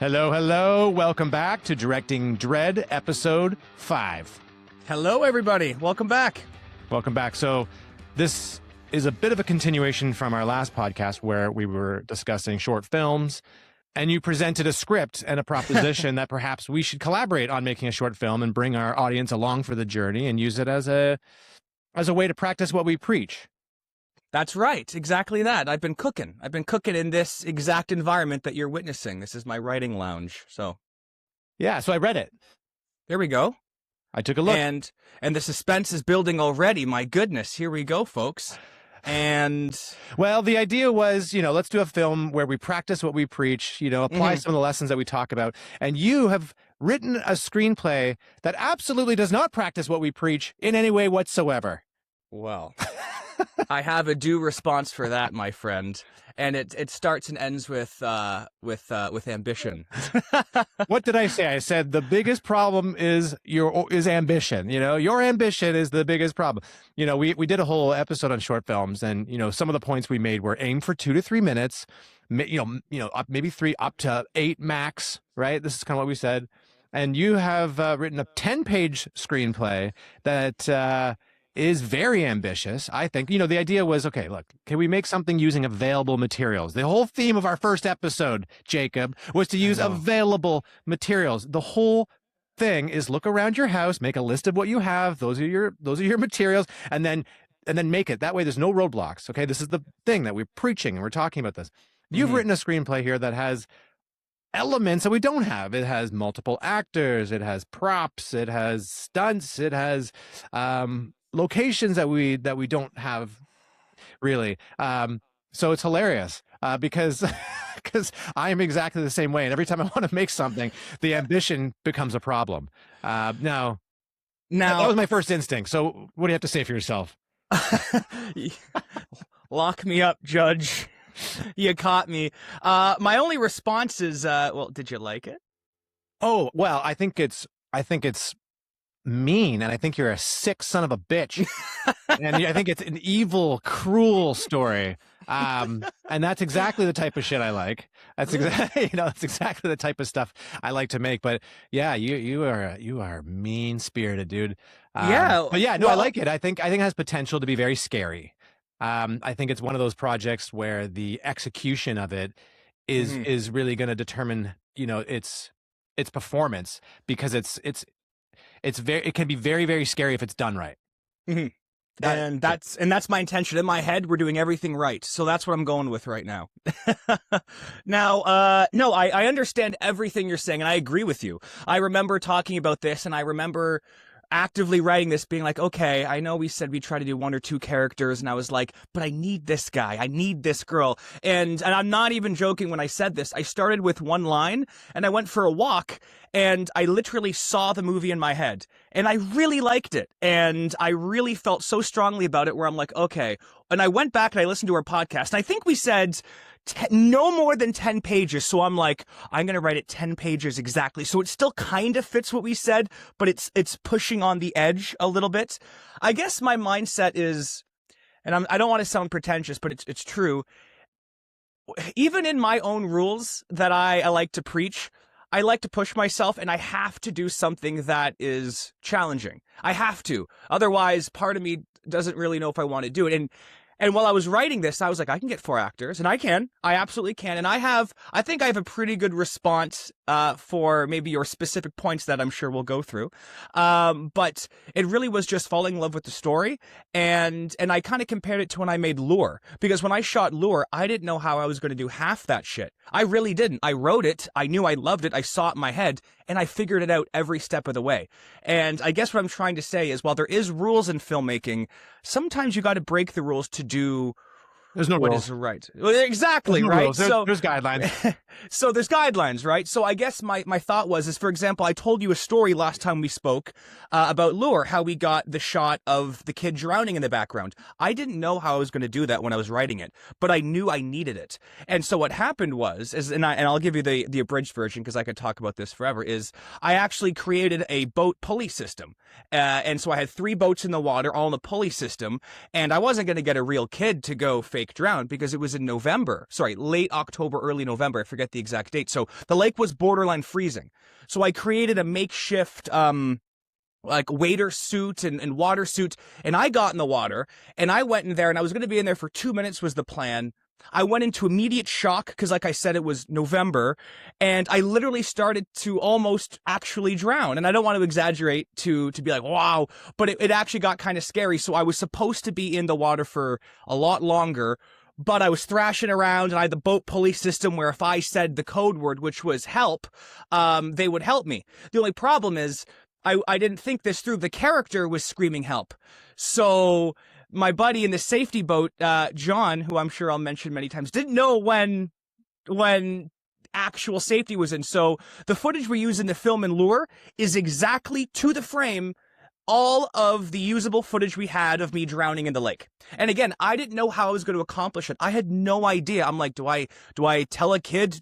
Hello, hello. Welcome back to Directing Dread, Episode 5. Hello, everybody. Welcome back. Welcome back. So this is a bit of a continuation from our last podcast where we were discussing short films, and you presented a script and a proposition that perhaps we should collaborate on making a short film and bring our audience along for the journey and use it as a way to practice what we preach. That's right. Exactly that. I've been cooking in this exact environment that you're witnessing. This is my writing lounge. So I read it. There we go. I took a look. And the suspense is building already. My goodness. Here we go, folks. And well, the idea was, let's do a film where we practice what we preach, apply some of the lessons that we talk about. And you have written a screenplay that absolutely does not practice what we preach in any way whatsoever. Well, I have a due response for that, my friend. And it starts and ends with ambition. What did I say? I said the biggest problem is ambition. Your ambition is the biggest problem. We did a whole episode on short films, and some of the points we made were aim for 2 to 3 minutes. Maybe 3 up to 8 max. Right? This is kind of what we said. And you have written a 10-page screenplay that is very ambitious. I think, the idea was, okay, look, can we make something using available materials? The whole theme of our first episode, Jacob, was to use available materials. The whole thing is look around your house, make a list of what you have. Those are your materials, and then make it. That way there's no roadblocks. Okay. This is the thing that we're preaching and we're talking about this. You've written a screenplay here that has elements that we don't have. It has multiple actors. It has props. It has stunts. It has, locations that we don't have really. So it's hilarious because I am exactly the same way. And every time I want to make something, the ambition becomes a problem. Now that was my first instinct. So what do you have to say for yourself? Lock me up, Judge. You caught me. My only response is, did you like it? Oh, well, I think it's mean, and I think you're a sick son of a bitch. And I think it's an evil, cruel story. And that's exactly the type of shit I like. That's exactly, that's exactly the type of stuff I like to make. But yeah, you are mean spirited, dude. Yeah. But yeah, no, I like it. I think it has potential to be very scary. I think it's one of those projects where the execution of it is really going to determine, its performance, because it can be very, very scary if it's done right. And that's my intention. In my head, we're doing everything right. So that's what I'm going with right now. Now, no, I understand everything you're saying, and I agree with you. I remember talking about this, and I remember actively writing this, being like, okay, I know we said we try to do 1 or 2 characters, and I was like, but I need this guy, I need this girl, and I'm not even joking when I said this. I started with 1 line, and I went for a walk, and I literally saw the movie in my head, and I really liked it, and I really felt so strongly about it, where I'm like, okay, and I went back and I listened to our podcast, and I think we said no more than 10 pages. So I'm like, I'm going to write it 10 pages exactly. So it still kind of fits what we said, but it's pushing on the edge a little bit. I guess my mindset is, and I don't want to sound pretentious, but it's true. Even in my own rules that I like to preach, I like to push myself, and I have to do something that is challenging. I have to. Otherwise, part of me doesn't really know if I want to do it. And while I was writing this, I was like, I can get 4 actors, and I absolutely can. And I think I have a pretty good response for maybe your specific points that I'm sure we'll go through. But it really was just falling in love with the story. And I kind of compared it to when I made Lure, because when I shot Lure, I didn't know how I was going to do half that shit. I really didn't. I wrote it. I knew I loved it. I saw it in my head, and I figured it out every step of the way. And I guess what I'm trying to say is, while there is rules in filmmaking, sometimes you got to break the rules to do There's no what rules. is right. Well, exactly, There's no right? rules. There's guidelines. So there's guidelines, right? So I guess my thought was, for example, I told you a story last time we spoke about Lure, how we got the shot of the kid drowning in the background. I didn't know how I was going to do that when I was writing it, but I knew I needed it. And so what happened was, and I'll give you the abridged version because I could talk about this forever, is I actually created a boat pulley system. And so I had 3 boats in the water, all in the pulley system, and I wasn't going to get a real kid to go fake fake drown because it was in November. Sorry, late October, early November. I forget the exact date. So the lake was borderline freezing. So I created a makeshift like waiter suit and water suit, and I got in the water and I went in there, and I was going to be in there for 2 minutes was the plan. I went into immediate shock because, like I said, it was November, and I literally started to almost actually drown. And I don't want to exaggerate to be like, wow, but it actually got kind of scary. So I was supposed to be in the water for a lot longer, but I was thrashing around, and I had the boat pulley system where if I said the code word, which was help, they would help me. The only problem is I didn't think this through. The character was screaming help. So my buddy in the safety boat, John, who I'm sure I'll mention many times, didn't know when actual safety was in. So the footage we use in the film in Lure is exactly to the frame all of the usable footage we had of me drowning in the lake. And again, I didn't know how I was going to accomplish it. I had no idea. I'm like, do I tell a kid?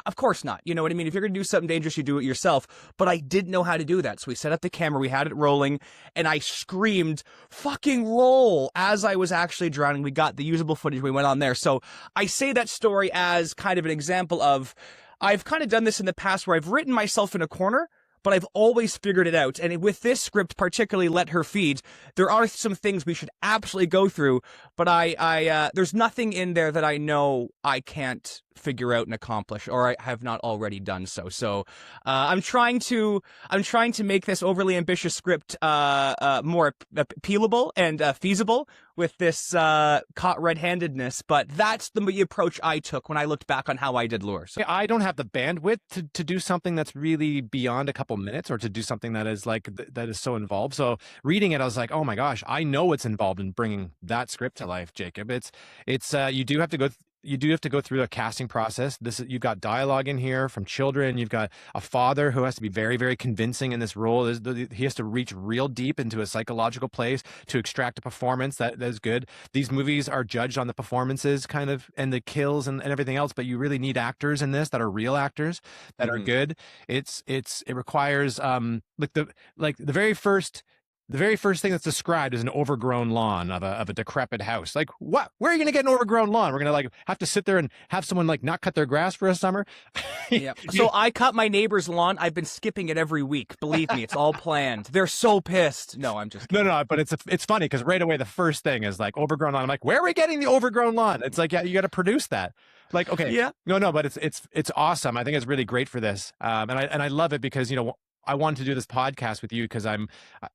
Of course not. You know what I mean? If you're going to do something dangerous, you do it yourself. But I didn't know how to do that. So we set up the camera, we had it rolling, and I screamed, fucking roll, as I was actually drowning. We got the usable footage. We went on there. So I say that story as kind of an example of, I've kind of done this in the past where I've written myself in a corner, but I've always figured it out. And with this script, particularly Let Her Feed, there are some things we should absolutely go through, but there's nothing in there that I know I can't figure out and accomplish, or I have not already done so. So I'm trying to make this overly ambitious script more appealable and feasible with this caught red-handedness, but that's the approach I took when I looked back on how I did Lure. So I don't have the bandwidth to do something that's really beyond a couple minutes, or to do something that is like that is so involved. So reading it, I was like, oh my gosh, I know what's involved in bringing that script to life, Jacob. It's you do have to go through a casting process. You've got dialogue in here from children. You've got a father who has to be very, very convincing in this role. He has to reach real deep into a psychological place to extract a performance that is good. These movies are judged on the performances kind of, and the kills and everything else, but you really need actors in this that are real actors that are good. It requires the very first thing that's described is an overgrown lawn of a decrepit house. Like, what? Where are you going to get an overgrown lawn? We're going to like have to sit there and have someone like not cut their grass for a summer. Yeah. So I cut my neighbor's lawn. I've been skipping it every week. Believe me, it's all planned. They're so pissed. No, I'm just kidding. No, but it's funny because right away the first thing is like overgrown lawn. I'm like, where are we getting the overgrown lawn? It's like, yeah, you got to produce that. Like, okay, yeah, no, but it's awesome. I think it's really great for this, and I love it because I wanted to do this podcast with you because I'm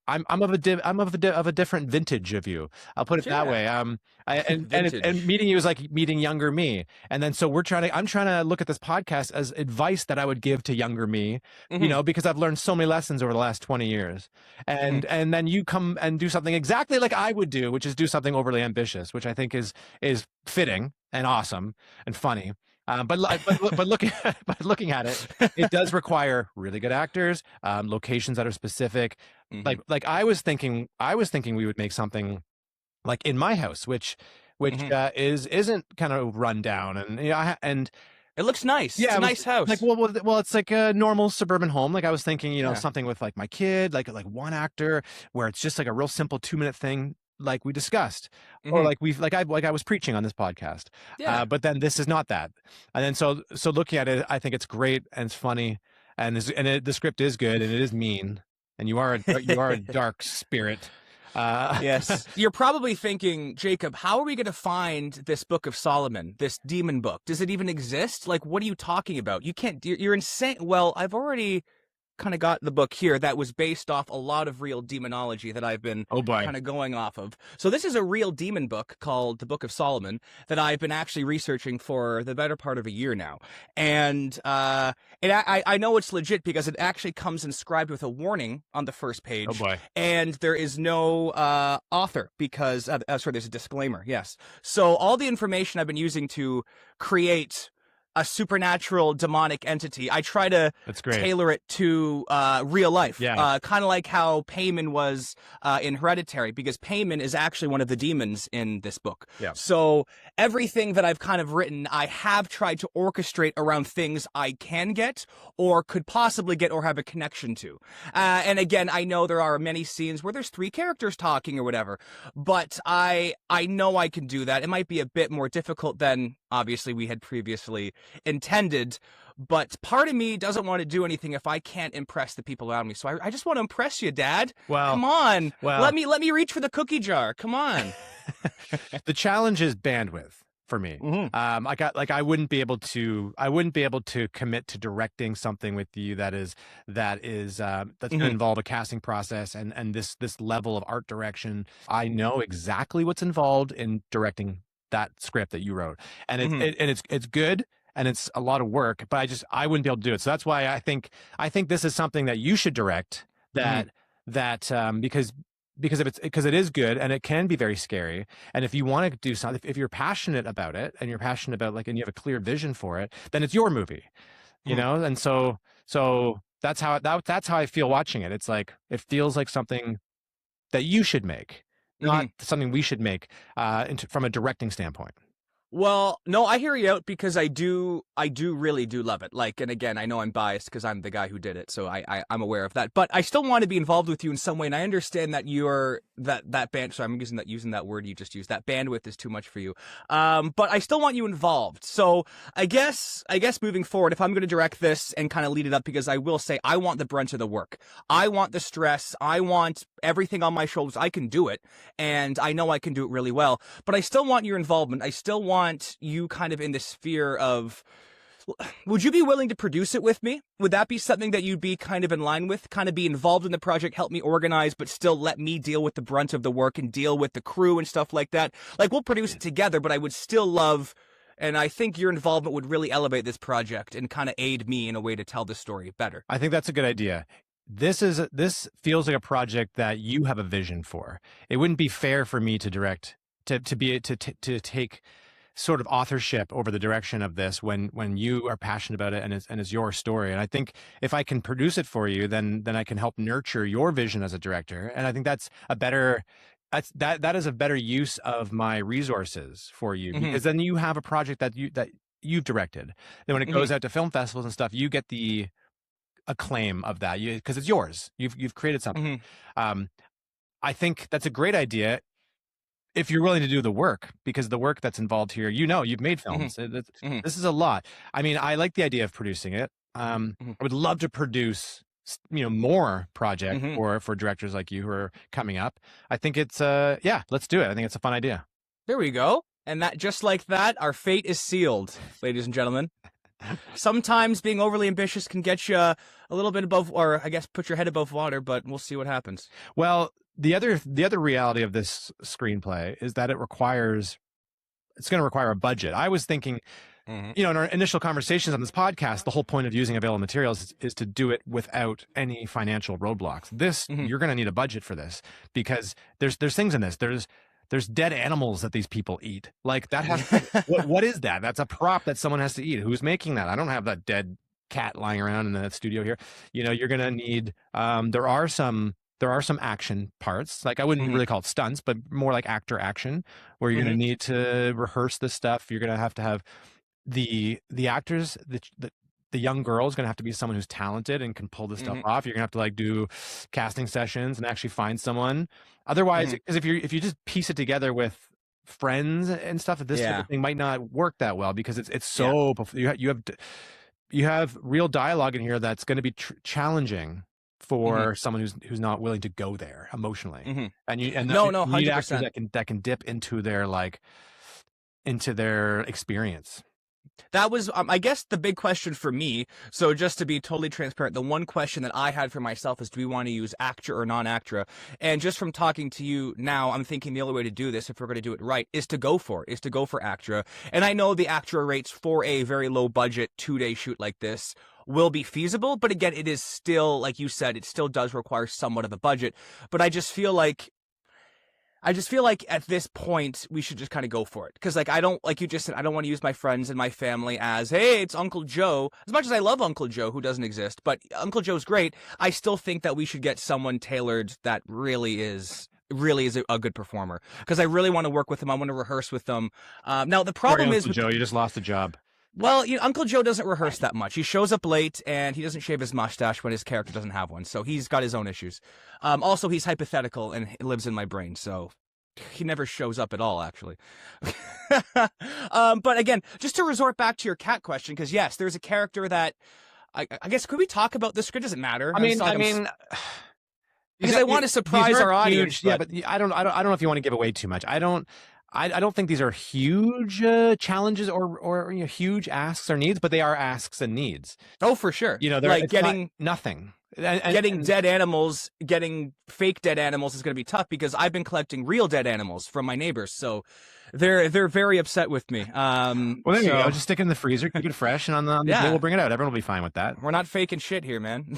of a different vintage of you. I'll put it that way. And meeting you is like meeting younger me. And then so I'm trying to look at this podcast as advice that I would give to younger me, because I've learned so many lessons over the last 20 years. And then you come and do something exactly like I would do, which is do something overly ambitious, which I think is fitting and awesome and funny. But looking at it, it does require really good actors, locations that are specific. Like I was thinking we would make something like in my house, which isn't kind of run down, and it looks nice. Yeah, it's a nice house. Like well, it's like a normal suburban home. Like I was thinking, something with like my kid, like one actor, where it's just like a real simple 2-minute thing, like we discussed, or like I was preaching on this podcast. Yeah. But then this is not that. And then so looking at it, I think it's great and it's funny, and the script is good and it is mean, and you are a dark spirit. Yes. You're probably thinking, Jacob, how are we going to find this Book of Solomon, this demon book? Does it even exist? Like, what are you talking about? You can't. You're insane. Well, I've already kind of got the book here that was based off a lot of real demonology that I've been kind of going off of. So this is a real demon book called the Book of Solomon that I've been actually researching for the better part of a year now. And I know it's legit because it actually comes inscribed with a warning on the first page. Oh boy. And there is no author because, sorry, there's a disclaimer, yes. So all the information I've been using to create supernatural demonic entity, I try to That's great. tailor it to real life. Yeah. Kind of like how Payman was in Hereditary, because Payman is actually one of the demons in this book. Yeah. So everything that I've kind of written, I have tried to orchestrate around things I can get or could possibly get or have a connection to. And again, I know there are many scenes where there's 3 characters talking or whatever, but I know I can do that. It might be a bit more difficult than obviously we had previously intended, but part of me doesn't want to do anything if I can't impress the people around me. So I just want to impress you, Dad. Well, come on. well, let me reach for the cookie jar. Come on. the challenge is bandwidth for me. Mm-hmm. I wouldn't be able to commit to directing something with you that's going to involve a casting process and this level of art direction. I know exactly what's involved in directing that script that you wrote, and it's good. And it's a lot of work, but I wouldn't be able to do it. So that's why I think this is something that you should direct. Because it is good and it can be very scary. And if you want to do something, if you're passionate about it and you're passionate about and you have a clear vision for it, then it's your movie, you know. And so that's how I feel watching it. It's like it feels like something that you should make, not something we should make from a directing standpoint. Well, no, I hear you out because I do really do love it. Like, and again, I know I'm biased because I'm the guy who did it, so I'm aware of that. But I still want to be involved with you in some way, and I understand that you're that band. So I'm using that word you just used. That bandwidth is too much for you. But I still want you involved. So I guess moving forward, if I'm going to direct this and kind of lead it up, because I will say I want the brunt of the work. I want the stress. I want everything on my shoulders. I can do it, and I know I can do it really well. But I still want your involvement. I still want you kind of in the sphere of, would you be willing to produce it with me? Would that be something that you'd be kind of in line with, kind of be involved in the project, help me organize, but still let me deal with the brunt of the work and deal with the crew and stuff like that? Like, we'll produce it together, but I would still love, and I think your involvement would really elevate this project and kind of aid me in a way to tell the story better. I think that's a good idea. This feels like a project that you have a vision for. It wouldn't be fair for me to direct, to take sort of authorship over the direction of this when you are passionate about it and it's your story. And I think if I can produce it for you, then I can help nurture your vision as a director. And I think that is a better use of my resources for you, because then you have a project that you've directed. Then when it goes out to film festivals and stuff, you get the acclaim of that because it's yours. You've created something. I think that's a great idea if you're willing to do the work, because the work that's involved here, you've made films. This is a lot. I mean, I like the idea of producing it. I would love to produce, more project for directors like you who are coming up. I think it's, let's do it. I think it's a fun idea. There we go. And that, just like that, our fate is sealed, ladies and gentlemen. Sometimes being overly ambitious can get you a little bit above, or I guess put your head above water, but we'll see what happens. Well, the other reality of this screenplay is that it's going to require a budget. I was thinking, in our initial conversations on this podcast, the whole point of using available materials is to do it without any financial roadblocks. You're going to need a budget for this, because there's things in this. There's dead animals that these people eat. Like that what is that? That's a prop that someone has to eat. Who's making that? I don't have that dead cat lying around in the studio here. You're going to need, there are some action parts. Like I wouldn't really call it stunts, but more like actor action, where you're going to need to rehearse this stuff. You're going to have the actors, the young girl is going to have to be someone who's talented and can pull this stuff off. You're going to have to do casting sessions and actually find someone. Otherwise, because if you just piece it together with friends and stuff, this sort of thing might not work that well, because it's so you have real dialogue in here that's going to be challenging for someone who's not willing to go there emotionally. And you need 100%. actors that can dip into their experience. That was, I guess, the big question for me. So just to be totally transparent, the one question that I had for myself is, do we want to use actor or non-actor? And just from talking to you now, I'm thinking the only way to do this, if we're going to do it right, is to go for actor. And I know the actor rates for a very low budget 2-day shoot like this will be feasible. But again, it is still, like you said, it still does require somewhat of a budget. But I just feel like I just feel like at this point we should just kind of go for it, because like I don't, like you just said, I don't want to use my friends and my family as, hey, it's Uncle Joe. As much as I love Uncle Joe, who doesn't exist, but Uncle Joe's great, I still think that we should get someone tailored that really is a good performer, because I really want to work with them. I want to rehearse with them. Now the problem is with Joe, you just lost a job. Well, Uncle Joe doesn't rehearse that much. He shows up late, and he doesn't shave his mustache when his character doesn't have one. So he's got his own issues. Also, he's hypothetical and lives in my brain, so he never shows up at all, actually. But again, just to resort back to your cat question, because yes, there's a character that I guess, could we talk about this? It doesn't matter. I mean, because I want to surprise our audience. Yeah, but I don't know if you want to give away too much. I don't think these are huge challenges or huge asks or needs, but they are asks and needs. Oh, for sure. They're like getting nothing. Getting dead animals, getting fake dead animals is going to be tough, because I've been collecting real dead animals from my neighbors, so they're very upset with me. Well, there you go. Just stick it in the freezer, keep it fresh, and on the day we'll bring it out. Everyone will be fine with that. We're not faking shit here, man.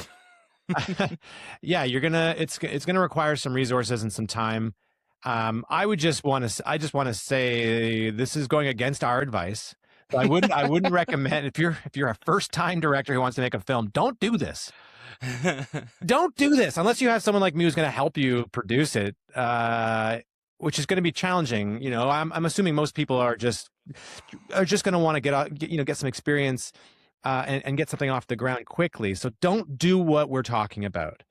Yeah, it's gonna require some resources and some time. I just want to say this is going against our advice. So I wouldn't recommend, if you're a first time director who wants to make a film, don't do this. Don't do this unless you have someone like me who's going to help you produce it, which is going to be challenging. I'm assuming most people are just going to want to get some experience and get something off the ground quickly. So don't do what we're talking about.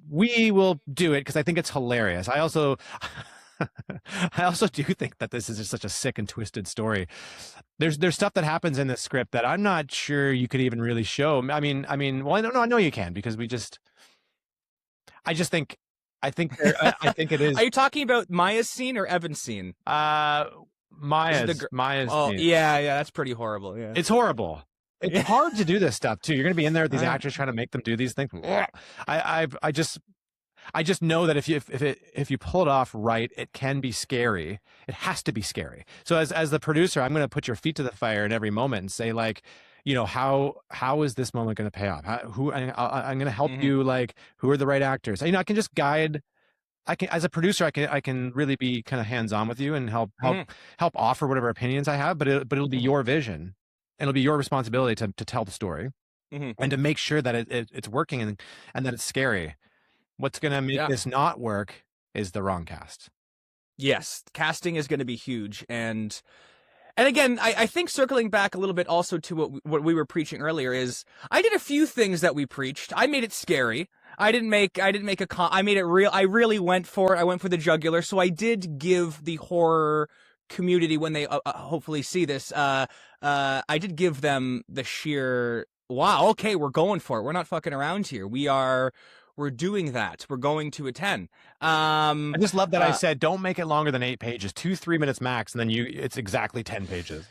We will do it because I think it's hilarious. I also do think that this is just such a sick and twisted story. There's stuff that happens in this script that I'm not sure you could even really show. I mean, well, I know you can, because I think it is. Are you talking about Maya's scene or Evan's scene? Maya's oh, scene. Yeah, that's pretty horrible. Yeah, it's horrible. It's hard to do this stuff too. You're going to be in there with these actors trying to make them do these things. I just know that if you pull it off right, it can be scary. It has to be scary. So as the producer, I'm going to put your feet to the fire in every moment and say, like, how is this moment going to pay off? I'm going to help you. Like, who are the right actors? I can just guide. As a producer, I can really be kind of hands on with you and help offer whatever opinions I have. But it'll be your vision. And it'll be your responsibility to tell the story and to make sure that it's working and that it's scary. What's going to make this not work is the wrong cast. Yes, casting is going to be huge. And again, I think circling back a little bit also to what we were preaching earlier is, I did a few things that we preached. I made it scary. I made it real. I really went for it. I went for the jugular. So I did give the horror community, when they hopefully see this, I did give them the sheer, wow, okay, we're going for it. We're not fucking around here. We're doing that. We're going to a 10. I just love that I said, don't make it longer than 8 pages, 2-3 minutes max, and then it's exactly 10 pages.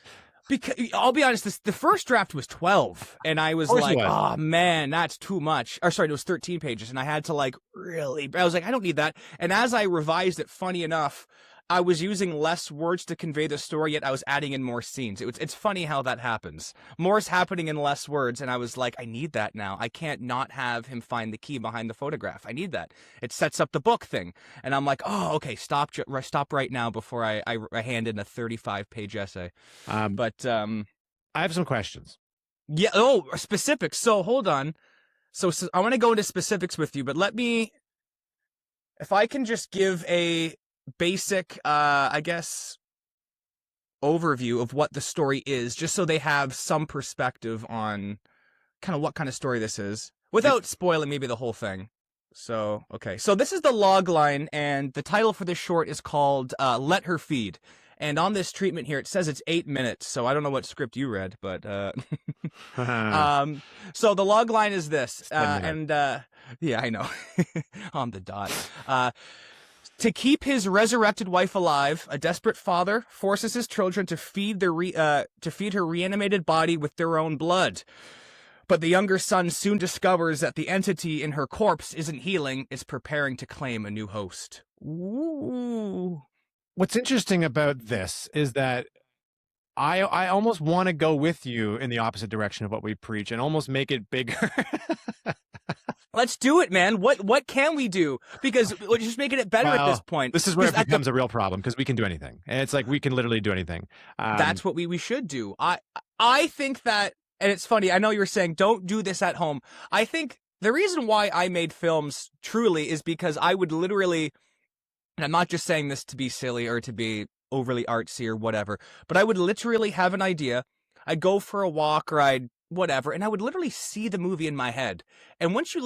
Because I'll be honest, the first draft was 12, and I was like, oh man, that's too much. Or sorry, it was 13 pages, and I had to I was like, I don't need that. And as I revised it, funny enough, I was using less words to convey the story, yet I was adding in more scenes. It's funny how that happens. More is happening in less words, and I was like, I need that now. I can't not have him find the key behind the photograph. I need that. It sets up the book thing. And I'm like, oh, okay, stop right now before I hand in a 35-page essay. I have some questions. Yeah, specifics. So hold on. So I want to go into specifics with you, but if I can just give a basic, I guess, overview of what the story is, just so they have some perspective on kind of what kind of story this is, without spoiling maybe the whole thing. So, okay. So this is the log line, and the title for this short is called Let Her Feed. And on this treatment here, it says it's 8 minutes, so I don't know what script you read, but so the log line is this, yeah, I know, on the dot. To keep his resurrected wife alive, a desperate father forces his children to feed her reanimated body with their own blood. But the younger son soon discovers that the entity in her corpse isn't healing; it's preparing to claim a new host. Ooh. What's interesting about this is that I almost want to go with you in the opposite direction of what we preach and almost make it bigger. Let's do it, man. What can we do? Because we're just making it better at this point. This is where it becomes a real problem, because we can do anything. And it's like we can literally do anything. That's what we should do. I think that, and it's funny, I know you were saying don't do this at home. I think the reason why I made films truly is because I would literally, and I'm not just saying this to be silly or to be overly artsy or whatever, but I would literally have an idea. I'd go for a walk or I'd whatever, and I would literally see the movie in my head. And once you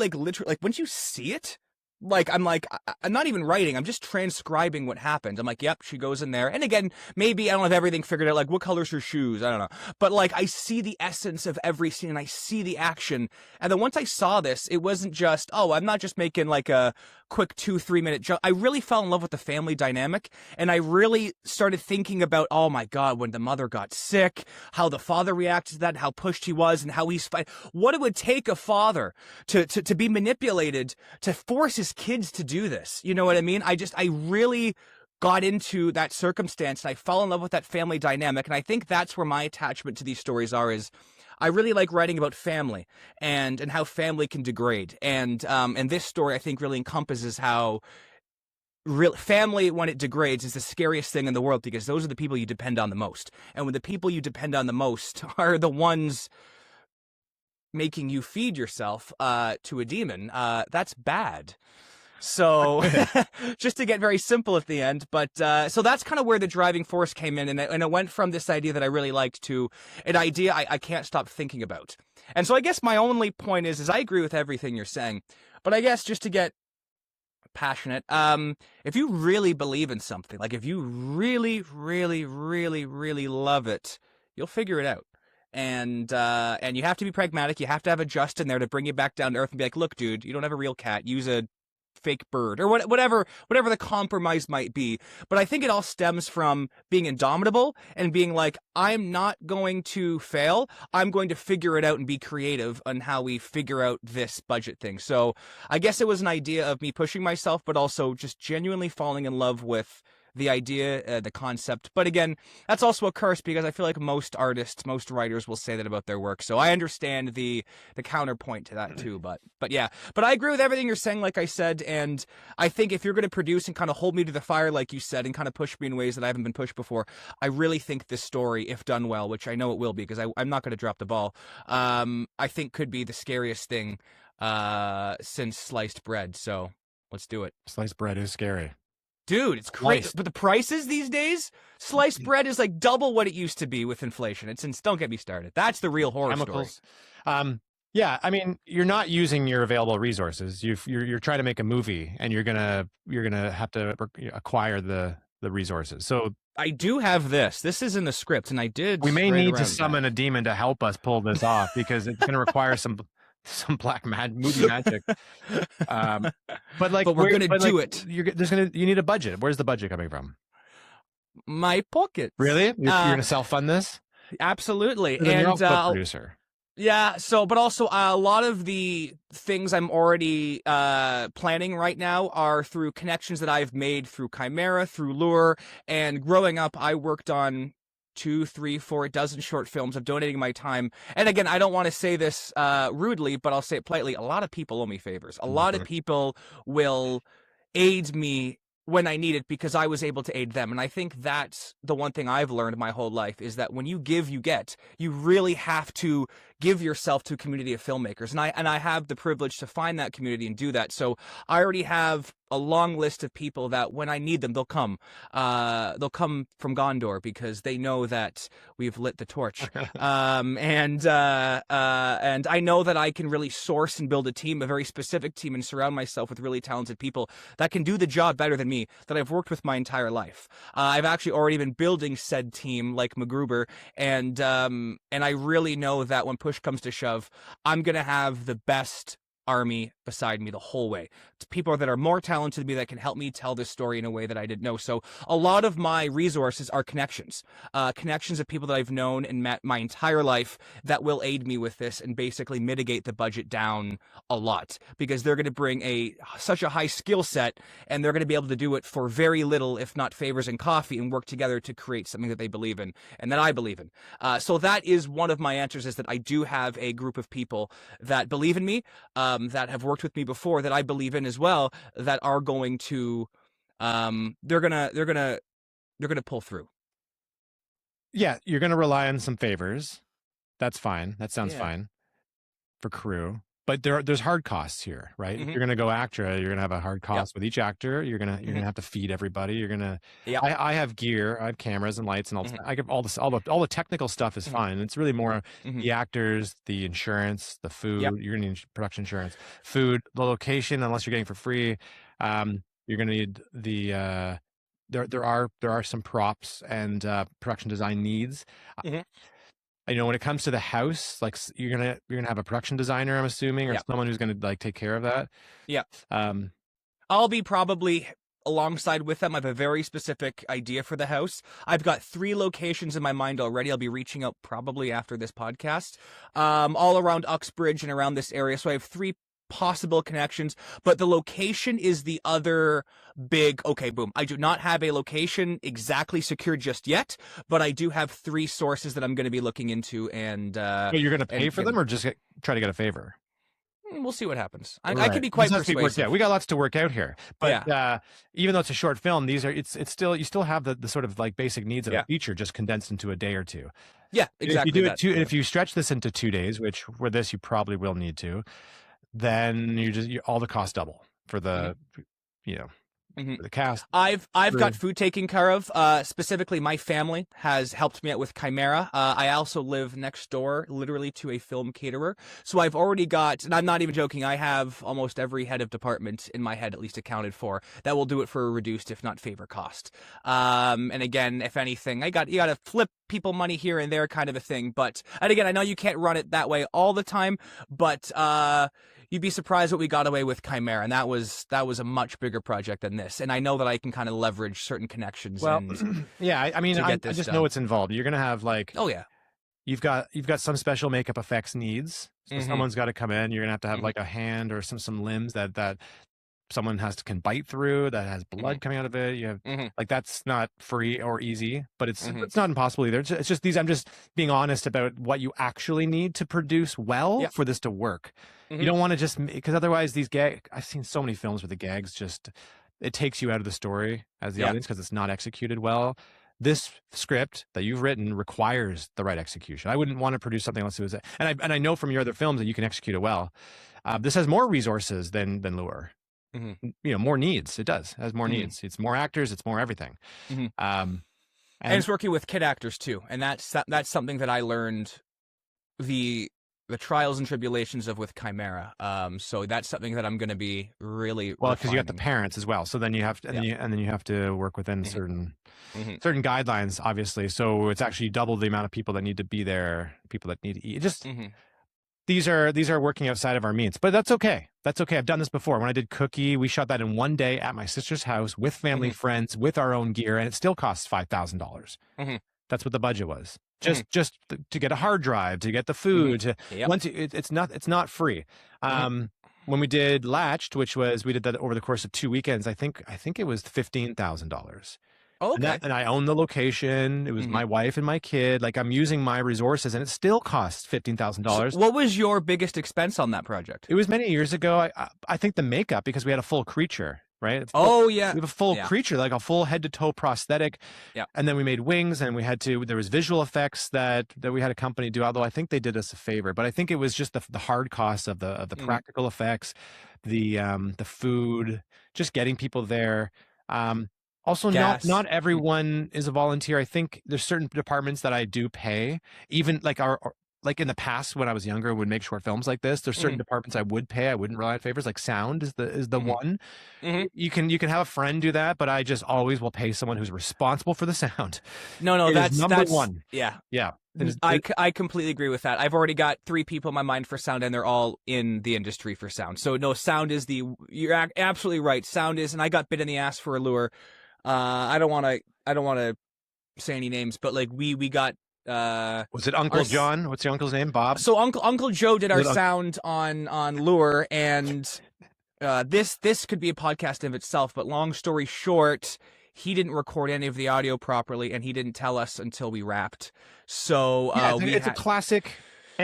once you see it, I'm not even writing, I'm just transcribing what happened. I'm like, yep, she goes in there. And again, maybe I don't have everything figured out, like what color's her shoes, I don't know. But like, I see the essence of every scene and I see the action. And then once I saw this, it wasn't just, oh, I'm not just making like a quick 2-3 minute joke. I really fell in love with the family dynamic, and I really started thinking about, oh my God, when the mother got sick, how the father reacted to that, how pushed he was, and how he's what it would take a father to be manipulated, to force his kids to do this. You know what I mean? I really got into that circumstance, and I fell in love with that family dynamic. And I think that's where my attachment to these stories is I really like writing about family and how family can degrade. And this story, I think, really encompasses how real family, when it degrades, is the scariest thing in the world, because those are the people you depend on the most. And when the people you depend on the most are the ones making you feed yourself to a demon, that's bad. So just to get very simple at the end, but so that's kind of where the driving force came in, and it went from this idea that I really liked to an idea I can't stop thinking about. And so I guess my only point is I agree with everything you're saying, but I guess just to get passionate, if you really believe in something, like if you really, really, really, really love it, you'll figure it out. And you have to be pragmatic. You have to have a just in there to bring you back down to earth and be like, look, dude, you don't have a real cat. Use a fake bird, or whatever the compromise might be. But I think it all stems from being indomitable and being like, I'm not going to fail. I'm going to figure it out and be creative on how we figure out this budget thing. So I guess it was an idea of me pushing myself, but also just genuinely falling in love with the idea, the concept. But again, that's also a curse, because I feel like most artists, most writers will say that about their work. So I understand the counterpoint to that too. But yeah, but I agree with everything you're saying, like I said. And I think if you're going to produce and kind of hold me to the fire, like you said, and kind of push me in ways that I haven't been pushed before, I really think this story, if done well, which I know it will be, because I'm not going to drop the ball, I think could be the scariest thing since sliced bread. So let's do it. Sliced bread is scary. Dude, it's crazy. But the prices these days, sliced bread is like double what it used to be with inflation. Don't get me started. That's the real horror Chemicals. story. Yeah, I mean, you're not using your available resources. You're trying to make a movie, and you're gonna have to acquire the resources. So I do have this. This is in the script, and I did. We may need to summon a demon to help us pull this off, because it's going to require some black movie magic. But we're gonna do it. You need a budget. Where's the budget coming from? My pocket. Really? You're gonna self-fund this? Absolutely. And you're also a producer. Yeah. So, but also a lot of the things I'm already planning right now are through connections that I've made through Chimera, through Lure, and growing up, I worked on 2, 3, 4 dozen short films of donating my time. And again, I don't want to say this rudely, but I'll say it politely. A lot of people owe me favors. A lot of people will aid me when I need it, because I was able to aid them. And I think that's the one thing I've learned my whole life, is that when you give, you get. You really have to give yourself to a community of filmmakers. And I have the privilege to find that community and do that. So I already have a long list of people that when I need them, they'll come. They'll come from Gondor, because they know that we've lit the torch. And I know that I can really source and build a team, a very specific team, and surround myself with really talented people that can do the job better than me, that I've worked with my entire life. I've actually already been building said team, like MacGruber, and I really know that when push comes to shove, I'm gonna have the best army beside me the whole way. It's people that are more talented than me that can help me tell this story in a way that I didn't know. So a lot of my resources are connections of people that I've known and met my entire life that will aid me with this and basically mitigate the budget down a lot, because they're going to bring such a high skill set, and they're going to be able to do it for very little, if not favors and coffee, and work together to create something that they believe in and that I believe in. So that is one of my answers, is that I do have a group of people that believe in me, that have worked with me before that I believe in as well that are going to they're gonna pull through. Yeah, you're going to rely on some favors. That's fine. That sounds Yeah. fine for crew. But there's hard costs here, right? If Mhm. you're going to go actor, you're going to have a hard Yep. cost with each actor. You're going Mhm. to have to feed everybody. You're going to Yep. I have gear, I have cameras and lights and all Mhm. I get all this all the technical stuff is Mhm. fine. It's really more Mhm. the actors, the insurance, the food. Yep. You're going to need production insurance, food, the location unless you're getting for free. You're going to need the there are some props and production design needs. Mhm. You know, when it comes to the house, like you're gonna have a production designer, I'm assuming, or Yep. someone who's gonna like take care of that. Yep. Um, I'll be probably alongside with them. I have a very specific idea for the house. I've got 3 locations in my mind already. I'll be reaching out probably after this podcast, all around Uxbridge and around this area. So I have 3 possible connections, but the location is the other big, okay, boom. I do not have a location exactly secured just yet, but I do have 3 sources that I'm going to be looking into and, but you're gonna pay and for them, or just try to get a favor. we'll see what happens. I Right. can be This quite has to be worked persuasive. out. We got lots to work out here, but Yeah. even though it's a short film, these are it's still you still have the sort of like basic needs of Yeah. a feature just condensed into a day or two. Yeah, exactly. If you do that. it if you stretch this into 2 days, which for this you probably will need to, then all the costs double for the you know Mhm. for the cast. I've True. got food taken care of. Specifically, my family has helped me out with Chimera. I also live next door, literally to a film caterer. So I've already got, and I'm not even joking, I have almost every head of department in my head at least accounted for. That will do it for a reduced, if not favor cost. And again, if anything, you got to flip people money here and there, kind of a thing. But and again, I know you can't run it that way all the time, but you'd be surprised what we got away with Chimera, and that was a much bigger project than this. And I know that I can kind of leverage certain connections. Well, and yeah, I mean, to I get this just done. know it's involved. You're gonna have like Oh yeah, you've got some special makeup effects needs. So Mhm. someone's got to come in. You're gonna have to have Mhm. like a hand or some limbs that someone can bite through, that has blood coming out of it. You have Mhm. like that's not free or easy, but it's Mhm. it's not impossible either. It's just these. I'm just being honest about what you actually need to produce well Yeah. for this to work. Mhm. You don't want to just because otherwise these I've seen so many films where the gags just it takes you out of the story as the Yeah. audience because it's not executed well. This script that you've written requires the right execution. I wouldn't want to produce something unless it was, and I know from your other films that you can execute it well. This has more resources than Lure. Mhm. You know, more needs. It does. It has more Mhm. needs. It's more actors. It's more everything. Mhm. Um, And it's working with kid actors too, and that's something that I learned the trials and tribulations of with Chimera. So that's something that I'm going to be really well, because you got the refining. parents as well. So then you have to, and then you have to work within Mhm. Mhm. certain guidelines, obviously. So it's actually double the amount of people that need to be there, people that need to eat. Just Mhm. these are working outside of our means, but that's okay. That's okay. I've done this before. When I did Cookie, we shot that in one day at my sister's house with family, Mhm. friends, with our own gear, and it still costs $5,000. Mhm. That's what the budget was. Mhm. Just to get a hard drive, to get the food. To, Yep. once it's not free. When we did Latched, which was we did that over the course of 2 weekends, I think it was $15,000. Oh, And okay. and I own the location. It was Mhm. my wife and my kid. Like I'm using my resources, and it still costs $15,000. So what was your biggest expense on that project? It was many years ago. I think the makeup, because we had a full creature, right? Oh yeah. We have a full Yeah. creature, like a full head to toe prosthetic. Yeah. And then we made wings, and there was visual effects that we had a company do, although I think they did us a favor. But I think it was just the hard costs of the Mhm. practical effects, the food, just getting people there. Also, Gas. not everyone is a volunteer. I think there's certain departments that I do pay, even like like in the past when I was younger, would make short films like this. There's certain departments I would pay. I wouldn't rely on favors. Like sound is the Mhm. one. Mhm. You can have a friend do that, but I just always will pay someone who's responsible for the sound. No, It is that's number one. Yeah. Yeah. It is, I completely agree with that. I've already got 3 people in my mind for sound, and they're all in the industry for sound. So no, sound is you're absolutely right. Sound is, and I got bit in the ass for a lure. I don't want to say any names, but like we got was it Uncle our John? What's your uncle's name? Bob? so Uncle Joe did our Was it sound on Lure, and this could be a podcast of itself. But long story short, he didn't record any of the audio properly, and he didn't tell us until we wrapped. So Yeah, we it's a had, classic.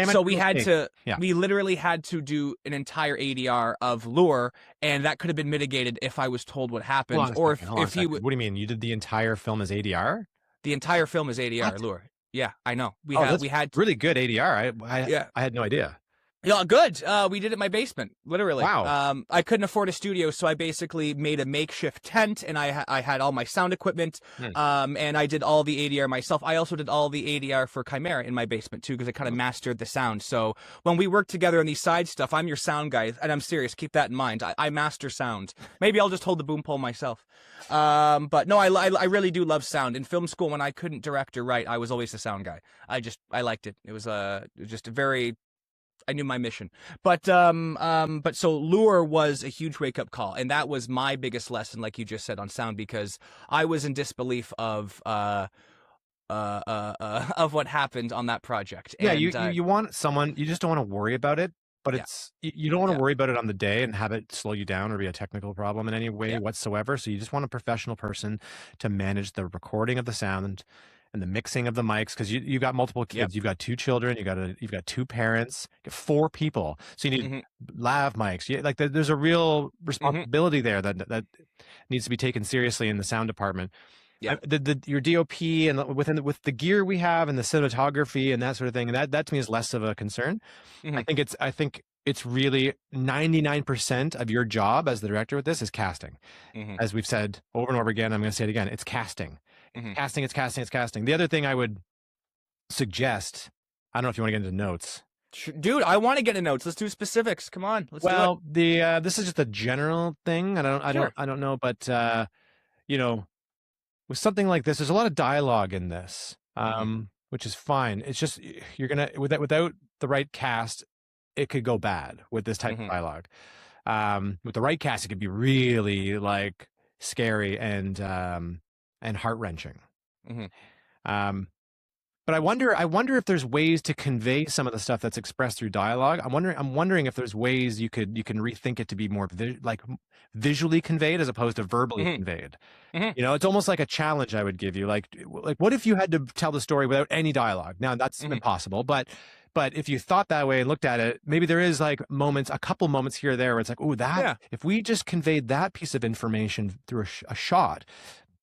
So we Amateur had mistake. to, Yeah. we literally had to do an entire ADR of lure, and that could have been mitigated if I was told what Hold happened, on a or second. Hold on a if second. What do you mean? You did the entire film as ADR? the entire film is ADR What? lure. Yeah, I know. Oh, that's We had, really good ADR. yeah. I had no idea. Yeah, good. We did it in my basement, literally. Wow. I couldn't afford a studio, so I basically made a makeshift tent, and I had all my sound equipment. Hmm. And I did all the ADR myself. I also did all the ADR for Chimera in my basement too, because I kind of mastered the sound. So when we work together on these side stuff, I'm your sound guy, and I'm serious. Keep that in mind. I master sound. Maybe I'll just hold the boom pole myself. But no, I really do love sound. In film school, when I couldn't direct or write, I was always the sound guy. I liked it. It was just a very, I knew my mission. But so Lure was a huge wake up call, and that was my biggest lesson, like you just said, on sound, because I was in disbelief of what happened on that project. Yeah, And you want someone, you just don't want to worry about it, but yeah, you don't want to yeah, worry about it on the day and have it slow you down or be a technical problem in any way yeah, whatsoever. So you just want a professional person to manage the recording of the sound and the mixing of the mics, because you got multiple yep, kids, you've got two children, you've got two parents, you got four people, so you need hmm lav mics. Like there's a real hmm responsibility there that needs to be taken seriously in the sound department. yeah, Your DOP and with the gear we have and the cinematography and that sort of thing, and that to me is less of a concern. hmm I think it's really 99% of your job as the director with this is casting. hmm As we've said over and over again, I'm going to say it again. It's casting. hmm Casting, it's casting, it's casting. The other thing I would suggest, I don't know if you want to get into notes. Dude, I want to get into notes. Let's do specifics. Come on, let's do it. Well, this is just a general thing. Sure. I don't know, but you know, with something like this, there's a lot of dialogue in this, hmm which is fine. It's just you're gonna without the right cast, it could go bad with this type of hmm dialogue. With the right cast, it could be really like scary and heart wrenching. hmm Um, but I wonder if there's ways to convey some of the stuff that's expressed through dialogue. I'm wondering if there's ways you can rethink it to be more visually conveyed as opposed to verbally hmm conveyed. hmm You know, it's almost like a challenge I would give you. Like what if you had to tell the story without any dialogue? Now that's hmm impossible, but if you thought that way and looked at it, maybe there is like moments, a couple moments here or there where it's like, oh, that Yeah. if we just conveyed that piece of information through a shot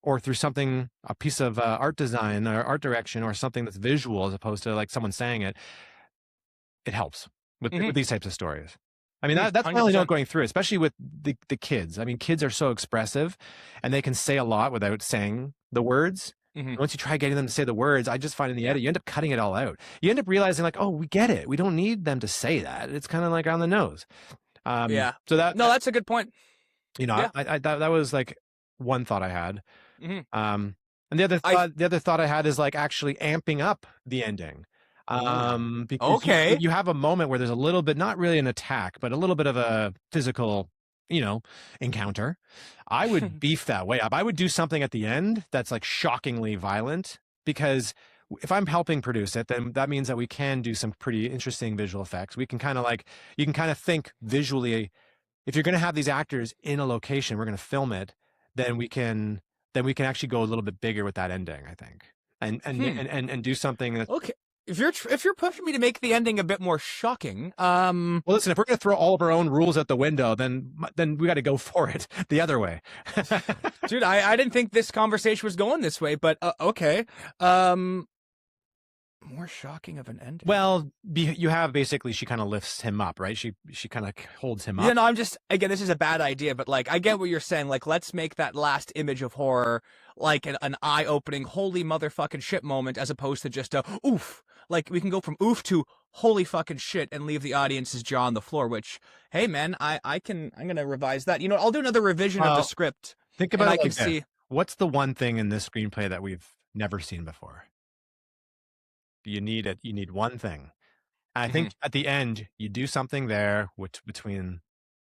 or through something, a piece of art design or art direction or something that's visual as opposed to like someone saying it, it helps hmm with these types of stories. I mean, that's my only note 100%. going through, especially with the kids. I mean, kids are so expressive and they can say a lot without saying the words. hmm Once you try getting them to say the words, I just find in the Yeah. edit, you end up cutting it all out. You end up realizing like, oh, we get it. We don't need them to say that. It's kind of like on the nose. Yeah. So that, No, that's a good point. you know, Yeah. that was like one thought I had. hmm And the other thought I had is like actually amping up the ending. Because Okay. you have a moment where there's a little bit, not really an attack, but a little bit of a physical, you know, encounter. I would beef that way up. I would do something at the end that's like shockingly violent, because if I'm helping produce it, then that means that we can do some pretty interesting visual effects. We can kind of like, you can kind of think visually, if you're going to have these actors in a location, we're going to film it, then we can actually go a little bit bigger with that ending, I think, and do something that. Okay. If you're pushing me to make the ending a bit more shocking, Well, listen, if we're going to throw all of our own rules out the window, then we got to go for it the other way. dude, I didn't think this conversation was going this way, but okay. More shocking of an ending. Well, you have basically, she kind of lifts him up, right? She kind of holds him up. Yeah, no, I'm just, again, this is a bad idea, but like, I get what you're saying. Like, let's make that last image of horror like an eye-opening, holy motherfucking shit moment, as opposed to just a oof. Like, we can go from oof to holy fucking shit and leave the audience's jaw on the floor, which, hey man, I'm gonna revise that. You know, I'll do another revision of the script. Think and about I it can like this. see. What's the one thing in this screenplay that we've never seen before? You need it. You need one thing. I think at the end, you do something there, which between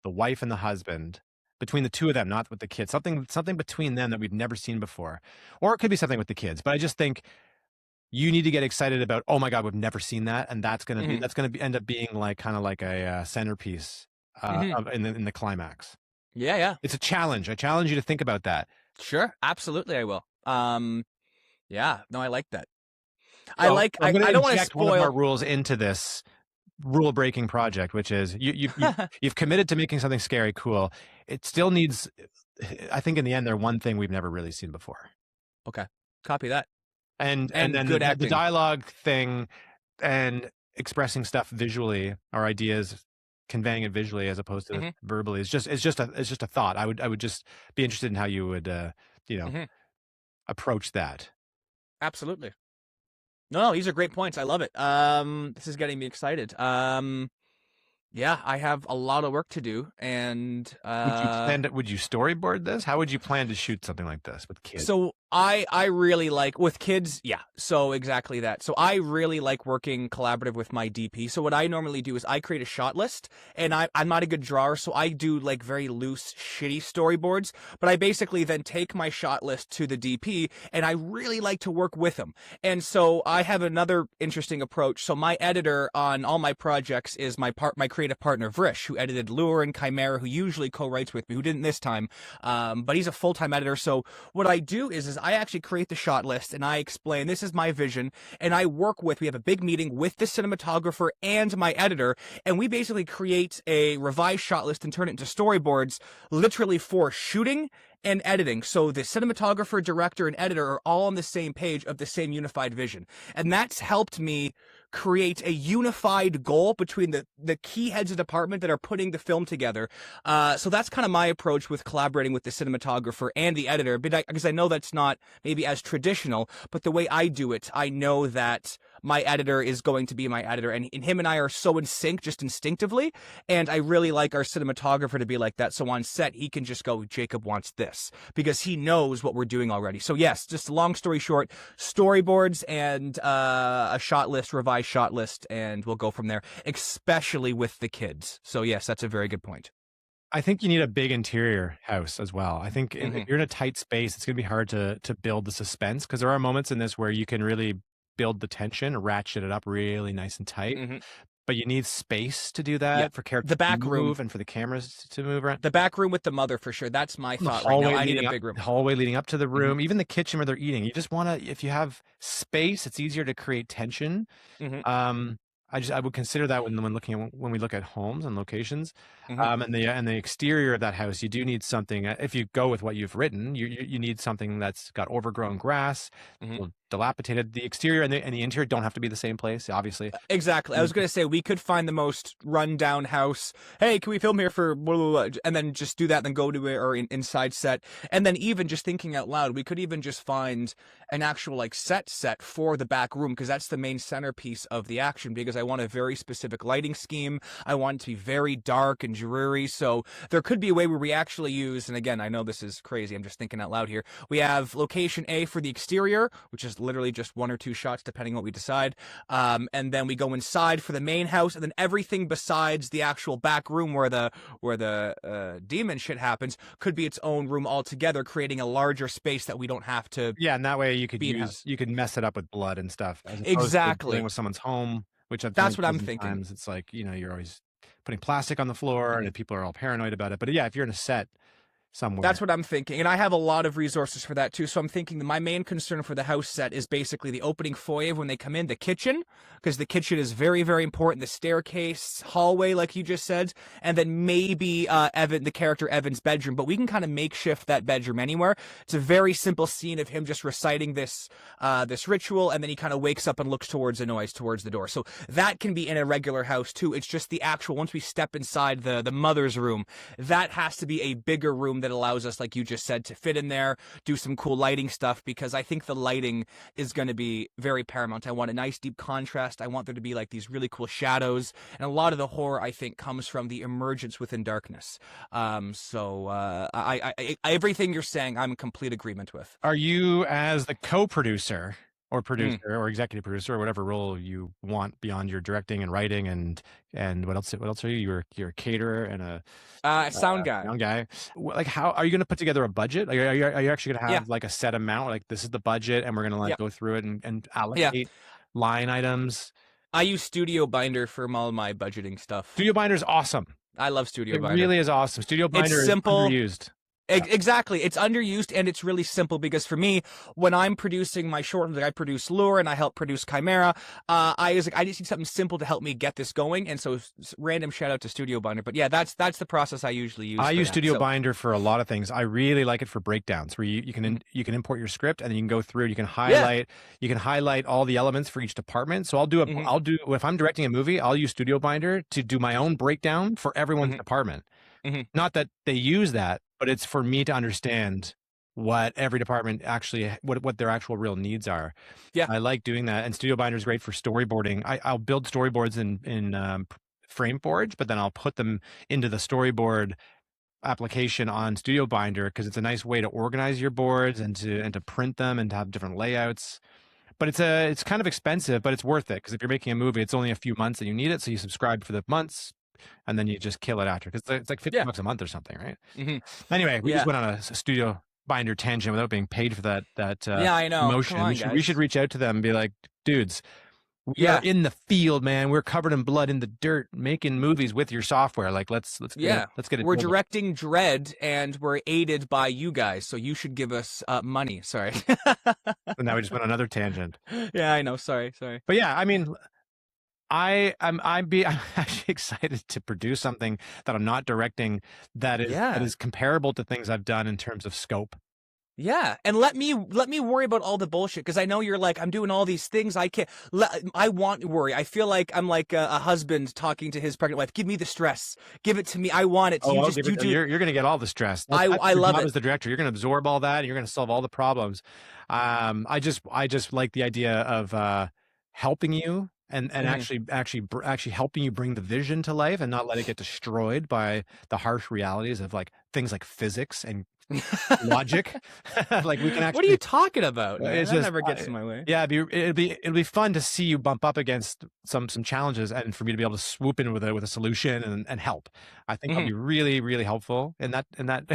the wife and the husband, between the two of them, not with the kids, something between them that we've never seen before, or it could be something with the kids. But I just think you need to get excited about, oh my God, we've never seen that, and that's gonna end up being like kind of like a centerpiece in the climax. Yeah, yeah. It's a challenge. I challenge you to think about that. Sure, absolutely, I will. Yeah, no, I like that. Well, I'm going to I don't want to inject one of our spoil. rules into this rule breaking project, which is you've committed to making something scary cool. It still needs, I think in the end, they're one thing we've never really seen before. Okay, copy that. And And then good the acting. dialogue thing and expressing stuff visually, our ideas, conveying it visually as opposed to Hmm. verbally is just a thought. I would just be interested in how you would you know Hmm. approach that. Absolutely. No, these are great points. I love it. This is getting me excited. Yeah, I have a lot of work to do, and Would you storyboard this? How would you plan to shoot something like this with kids? so I really like with kids, yeah. So exactly that. So I really like working collaborative with my DP. So what I normally do is I create a shot list, and I'm not a good drawer, so I do like very loose, shitty storyboards. But I basically then take my shot list to the DP, and I really like to work with him. And so I have another interesting approach. So my editor on all my projects is my creative partner Vrish, who edited Lure and Chimera, who usually co-writes with me, who didn't this time, but he's a full-time editor. So what I do is I actually create the shot list and I explain this is my vision, and we have a big meeting with the cinematographer and my editor, and we basically create a revised shot list and turn it into storyboards literally for shooting and editing. So the cinematographer, director, and editor are all on the same page of the same unified vision. And that's helped me create a unified goal between the key heads of department that are putting the film together. So that's kind of my approach with collaborating with the cinematographer and the editor, because I know that's not maybe as traditional, but the way I do it, I know that my editor is going to be my editor, and him and I are so in sync just instinctively, and I really like our cinematographer to be like that. So on set, he can just go, Jacob wants this, because he knows what we're doing already. So yes, just a long story short, storyboards and a shot list, revised shot list, and we'll go from there, especially with the kids. So yes, that's a very good point. I think you need a big interior house as well. I think Hmm. if you're in a tight space, it's going to be hard to build the suspense, because there are moments in this where you can really build the tension, ratchet it up really nice and tight. Hmm. But you need space to do Yeah. that for characters The to back room. move and for the cameras to move around. The back room with the mother for sure. That's my thought right now. I need a big room. The hallway leading up to the Hmm. room, even the kitchen where they're eating. You just want to, if you have space, it's easier to create tension. Hmm. Um, I would consider that when we look at homes and locations, Hmm. and the exterior of that house. You do need something. If you go with what you've written, you need something that's got overgrown grass, Hmm. dilapidated. The exterior and the interior don't have to be the same place, obviously. Exactly. I was going to say we could find the most rundown house. Hey, can we film here for blah, blah, blah, and then just do that, then go to it or inside set. And then even just thinking out loud, we could even just find an actual like set for the back room, because that's the main centerpiece of the action, because I want a very specific lighting scheme. I want it to be very dark and dreary. So there could be a way where we actually use, and again, I know this is crazy, I'm just thinking out loud here. We have location A for the exterior, which is literally just one or two shots depending on what we decide. And then we go inside for the main house, and then everything besides the actual back room where the demon shit happens could be its own room altogether, creating a larger space that we don't have to Yeah, and that way be in house. you could mess it up with blood and stuff, as opposed to dealing Exactly. with someone's home, which I've done That's a what I'm dozen thinking. times. It's like, you're always putting plastic on the floor Mhm. and people are all paranoid about it. But yeah, if you're in a set somewhere. That's what I'm thinking. And I have a lot of resources for that too. So I'm thinking that my main concern for the house set is basically the opening foyer when they come in, the kitchen, because the kitchen is very, very important. The staircase, hallway, like you just said, and then maybe the character Evan's bedroom. But we can kind of makeshift that bedroom anywhere. It's a very simple scene of him just reciting this ritual, and then he kind of wakes up and looks towards a noise towards the door. So that can be in a regular house too. It's just the actual, once we step inside the mother's room, that has to be a bigger room that allows us, like you just said, to fit in there, do some cool lighting stuff, because I think the lighting is going to be very paramount. I want a nice deep contrast. I want there to be like these really cool shadows, and a lot of the horror I think comes from the emergence within darkness. Everything you're saying, I'm in complete agreement with. Are you, as the co-producer or Mm. producer or executive producer or whatever role you want beyond your directing and writing and what else are you? You're a caterer and a Sound guy. young guy. Like, how are you going to put together a budget? Like, are you actually going to Yeah. have like a set amount? Like, this is the budget, and we're going to like Yeah. go through it and Yeah. allocate line items. I use Studio Binder for all my budgeting stuff. Studio Binder is awesome. I love Studio It Binder. really is awesome. Studio It's Binder is simple. underused. Exactly. It's underused and it's really simple because for me, when I'm producing my short, like I produce Lure and I help produce Chimera, I was like, I just need something simple to help me get this going. And so random shout out to Studio Binder. But yeah, that's the process I usually use. I for use that. Studio So, Binder for a lot of things. I really like it for breakdowns where you can import your script and then you can go through, you can highlight all the elements for each department. So Mhm. if I'm directing a movie, I'll use Studio Binder to do my own breakdown for everyone's Mhm. department. Mhm. Not that they use that, but it's for me to understand what every department actually what their actual real needs are. Yeah. I like doing that, and Studio Binder is great for storyboarding. I'll build storyboards in FrameForge, but then I'll put them into the storyboard application on Studio Binder because it's a nice way to organize your boards and to print them and to have different layouts. But it's kind of expensive, but it's worth it because if you're making a movie, it's only a few months that you need it, so you subscribe for the months and then you just kill it after because it's like 50 Yeah. bucks a month or something, right? Mhm. Anyway, we just Yeah. went on a Studio Binder tangent without being paid for that Yeah, I know. Come promotion. on, We should guys. reach out to them and be like, dudes, we are Yeah. in the field, man. We're covered in blood in the dirt, making movies with your software. Like, Yeah. let's get it. We're directing Dread and we're aided by you guys, so you should give us money. Sorry. And now we just went on another tangent. Yeah, I know. Sorry. But yeah, I mean, I'm actually excited to produce something that I'm not directing that Yeah. is comparable to things I've done in terms of scope. Yeah, and let me worry about all the bullshit because I know you're like I'm doing all these things I can't. I want to worry. I feel like I'm like a husband talking to his pregnant wife. Give me the stress. Give it to me. I want it. Oh, You do. you're going to get all the stress. That's I your love job it. as the director. You're going to absorb all that, and you're going to solve all the problems. I just like the idea of helping you and Mhm. actually helping you bring the vision to life and not let it get destroyed by the harsh realities of like things like physics and logic. Like we can What are you actually talking about, man? it's That just never gets in my way. yeah, it'll be fun to see you bump up against some challenges and for me to be able to swoop in with a solution and help. I think that'll Mhm. be really really helpful in that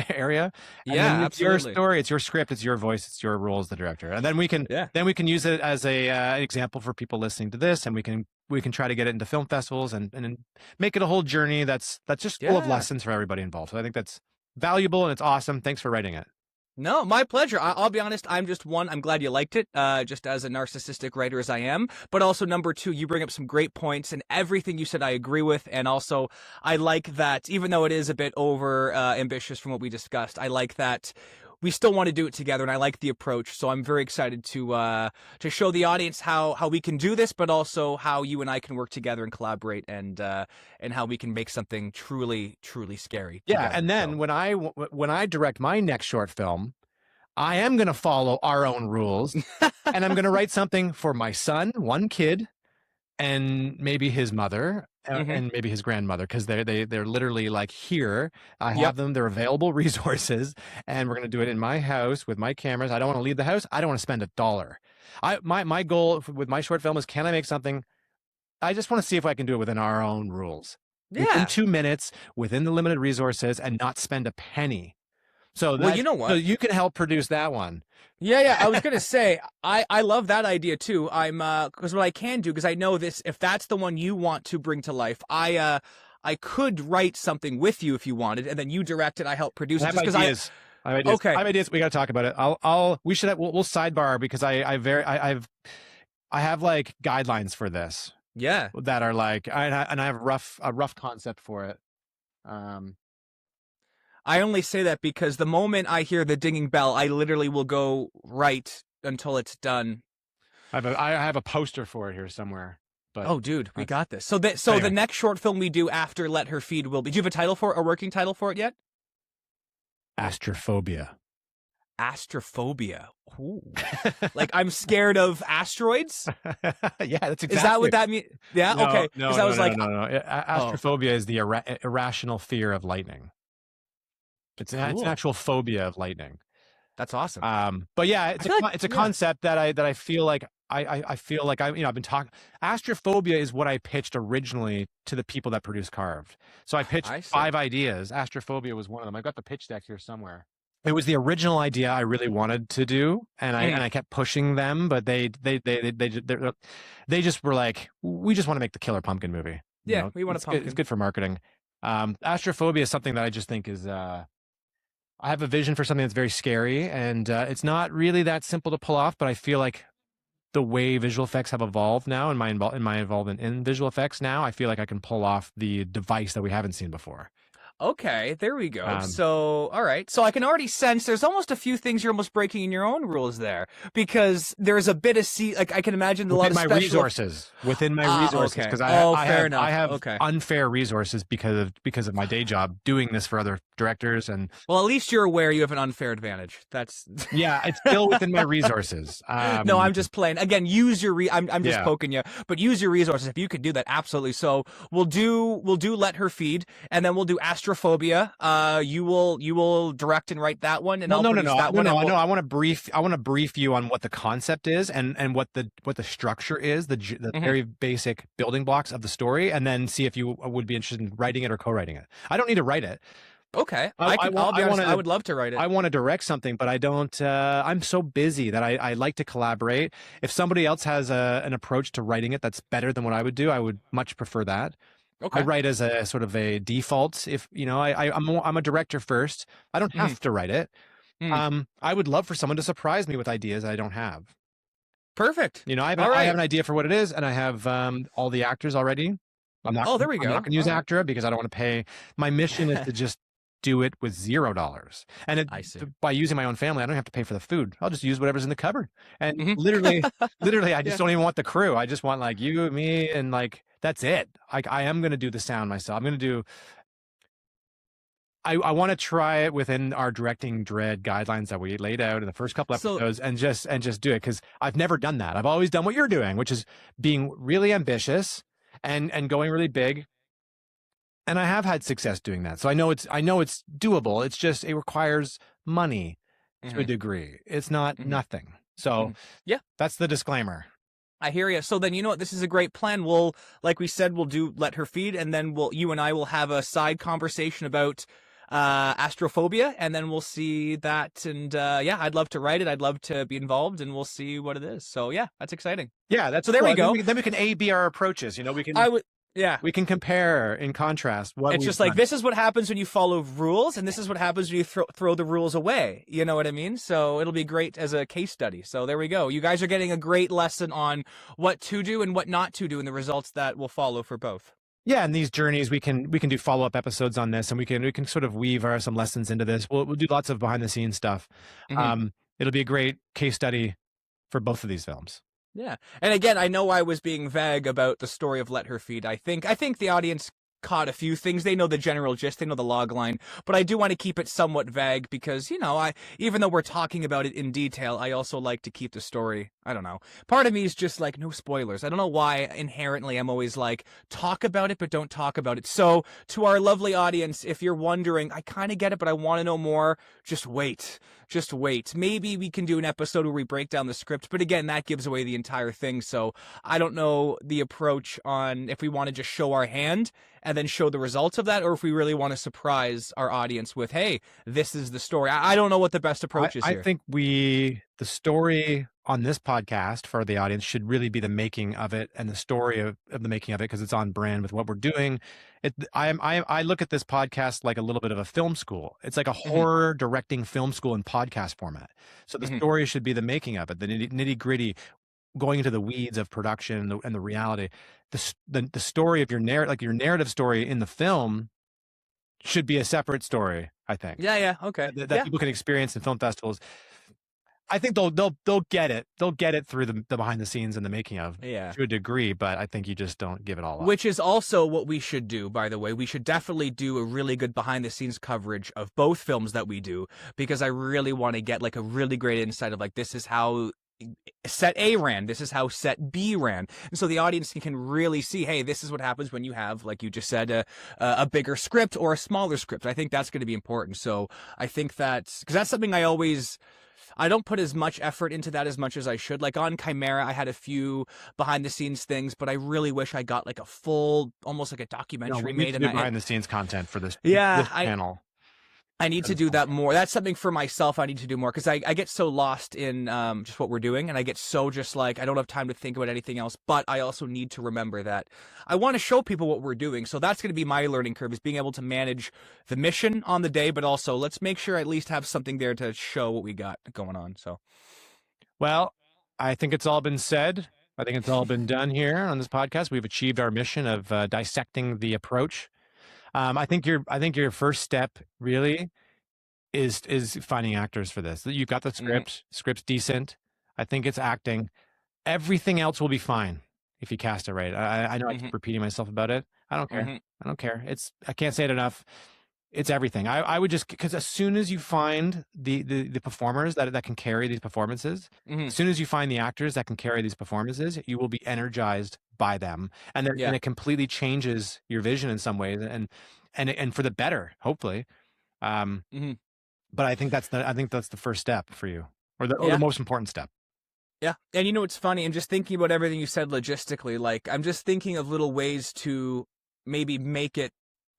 area. And then Yeah, it's your absolutely. story, it's your script, it's your voice, it's your role as the director. And Yeah. then we can use it as a example for people listening to this, and we can try to get it into film festivals and make it a whole journey that's just full of Yeah. lessons for everybody involved. So I think that's valuable and it's awesome. Thanks for writing it. No, my pleasure. I'll be honest. I'm just one. I'm glad you liked it, just as a narcissistic writer as I am. But also, number two, you bring up some great points, and everything you said I agree with. And also, I like that, even though it is a bit over ambitious from what we discussed, I like that we still want to do it together, and I like the approach. So I'm very excited to show the audience how we can do this, but also how you and I can work together and collaborate, and how we can make something truly scary Yeah, together. and then So when I direct my next short film, I am going to follow our own rules, and I'm going to write something for my son, one kid, and maybe his mother hmm and maybe his grandmother because they're literally like here. I have Yep. them; they're available resources, and we're going to do it in my house with my cameras. I don't want to leave the house. I don't want to spend $1. My goal with my short film is can I make something? I just want to see if I can do it within our own rules, within Yeah. 2 minutes, within the limited resources, and not spend a penny. So Well, you know so what? you can help produce that one. Yeah. I was gonna say I love that idea too. I'm because what I can do because I know this. If that's the one you want to bring to life, I could write something with you if you wanted, and then you direct it. I help produce I it. have Just because I ideas. I have ideas. I okay. have ideas. We got to talk about it. We should we'll sidebar because I have like guidelines for this Yeah. that are like, and I have a rough concept for it. Um, I only say that because the moment I hear the dinging bell, I literally will go right until it's done. I have a poster for it here somewhere, but Oh, dude, we that's got this. So the anyway. next short film we do after Let Her Feed will be. Do you have a title for it, a working title for it yet? Astrophobia. Astrophobia. Ooh. Like I'm scared of asteroids? Yeah, that's Is that exactly. what that means? Yeah, okay. Because I was like, No. oh, Astrophobia is the irrational fear of lightning. It's it's an cool. actual phobia of lightning. That's awesome. But yeah, I feel like, it's a yeah, concept that I feel like I feel like I've been talking. Astrophobia is what I pitched originally to the people that produce Carved. So I pitched I see. 5 ideas. Astrophobia was one of them. I've got the pitch deck here somewhere. It was the original idea I really wanted to do, and Mhm. I kept pushing them, but they just were like, we just want to make the Killer Pumpkin movie. You Yeah, know, we want a it's good. It's pumpkin. good for marketing. Astrophobia is something that I just think is I have a vision for something that's very scary, and it's not really that simple to pull off. But I feel like the way visual effects have evolved now, and my involvement in visual effects now, I feel like I can pull off the device that we haven't seen before. Okay, there we go. Um, So, all right. So I can already sense there's almost a few things you're almost breaking in your own rules there, because there's a bit of like I can imagine a lot within of my special resources, within my resources, okay. because Oh, I fair have enough. I have Okay. unfair resources because of my day job doing this for other directors, and Well, at least you're aware you have an unfair advantage. That's yeah, it's still within my resources. no, I'm just playing. Again, use your I'm just Yeah. poking you, but use your resources if you could do that. Absolutely. So we'll do Let Her Feed, and then we'll do Astrophobia. You will direct and write that one, and Well, I'll no, produce that one. no. And we'll, I want to brief you on what the concept is and what the structure is, the very basic building blocks of the story, and then see if you would be interested in writing it or co-writing it. I don't need to write it. Okay, I'll be honest, I would love to write it. I want to direct something, but I don't. I'm so busy that I like to collaborate. If somebody else has an approach to writing it that's better than what I would do, I would much prefer that. Okay. I write as a sort of a default. If you know, I'm a director first. I don't have to write it. I would love for someone to surprise me with ideas I don't have. Perfect. You know, I have an idea for what it is, and I have all the actors already. Oh, there we go. I'm not going to use Actra because I don't want to pay. My mission is to just do it with $0, and I see. by using my own family, I don't have to pay for the food. I'll just use whatever's in the cupboard, and literally, I just don't even want the crew. I just want like you, me, and like that's it. Like I am going to do the sound myself. I'm going to do. I want to try it within our directing dread guidelines that we laid out in the first couple episodes, and just do it, because I've never done that. I've always done what you're doing, which is being really ambitious and going really big. And I have had success doing that. So I know it's doable. It's just it requires money to a degree. It's not nothing. So yeah, that's the disclaimer. I hear you. So then, you know what? This is a great plan. We'll, like we said, we'll do Let Her Feed, and then you and I will have a side conversation about Astrophobia, and then we'll see that. And yeah, I'd love to write it. I'd love to be involved, and we'll see what it is. So yeah, that's exciting. Yeah, that's so there we go. Then we can A/B our approaches. You know, we can. Yeah. We can compare and contrast. It's just like, this is what happens when you follow rules, and this is what happens when you throw the rules away. You know what I mean? So it'll be great as a case study. So there we go. You guys are getting a great lesson on what to do and what not to do, and the results that will follow for both. Yeah, and these journeys, we can do follow-up episodes on this, and we can sort of weave some lessons into this. We'll do lots of behind-the-scenes stuff. It'll be a great case study for both of these films. Yeah. And again, I know I was being vague about the story of Let Her Feed. I think the audience caught a few things. They know the general gist, they know the log line, but I do want to keep it somewhat vague because, you know, even though we're talking about it in detail, I also like to keep the story, I don't know. Part of me is just like, no spoilers. I don't know why inherently I'm always like, talk about it, but don't talk about it. So to our lovely audience, if you're wondering, I kind of get it, but I want to know more, just wait. Just wait. Maybe we can do an episode where we break down the script, but again, that gives away the entire thing. So I don't know the approach on if we want to just show our hand and then show the results of that, or if we really want to surprise our audience with, hey, this is the story. I don't know what the best approach is here. I think the story on this podcast for the audience should really be the making of it, and the story of the making of it, because it's on brand with what we're doing. I look at this podcast like a little bit of a film school. It's like a horror directing film school in podcast format. So the story should be the making of it, the nitty gritty, going into the weeds of production and the reality. The story of your narrative, like your narrative story in the film, should be a separate story, I think. Yeah, okay. That people can experience in film festivals. I think they'll get it. They'll get it through the behind the scenes and the making of, to a degree, but I think you just don't give it all up. Which is also what we should do, by the way. We should definitely do a really good behind the scenes coverage of both films that we do, because I really want to get like a really great insight of like, this is how set A ran, this is how set B ran, and so the audience can really see, hey, this is what happens when you have, like you just said, a bigger script or a smaller script. I think that's going to be important. So I think that's because that's something I don't put as much effort into that as much as I should. Like on Chimera, I had a few behind the scenes things, but I really wish I got like a full, almost like a documentary made. Behind the scenes content for this this channel. I need to do that more. That's something for myself I need to do more, because I get so lost in just what we're doing, and I get so just like, I don't have time to think about anything else, but I also need to remember that I want to show people what we're doing. So that's going to be my learning curve, is being able to manage the mission on the day, but also let's make sure I at least have something there to show what we got going on. So, Well, I think it's all been said. I think it's all been done here on this podcast. We've achieved our mission of dissecting the approach. I think your first step really is finding actors for this. You've got the script. Script's decent. I think it's acting. Everything else will be fine if you cast it right. I know I keep repeating myself about it. I don't care. I don't care. I can't say it enough. It's everything. I would just, because as soon as you find the performers that can carry these performances, as soon as you find the actors that can carry these performances, you will be energized by them, and it completely changes your vision in some ways, and for the better, hopefully. But I think that's the first step for you, or the most important step. Yeah. And you know, it's funny, and just thinking about everything you said logistically, like, I'm just thinking of little ways to maybe make it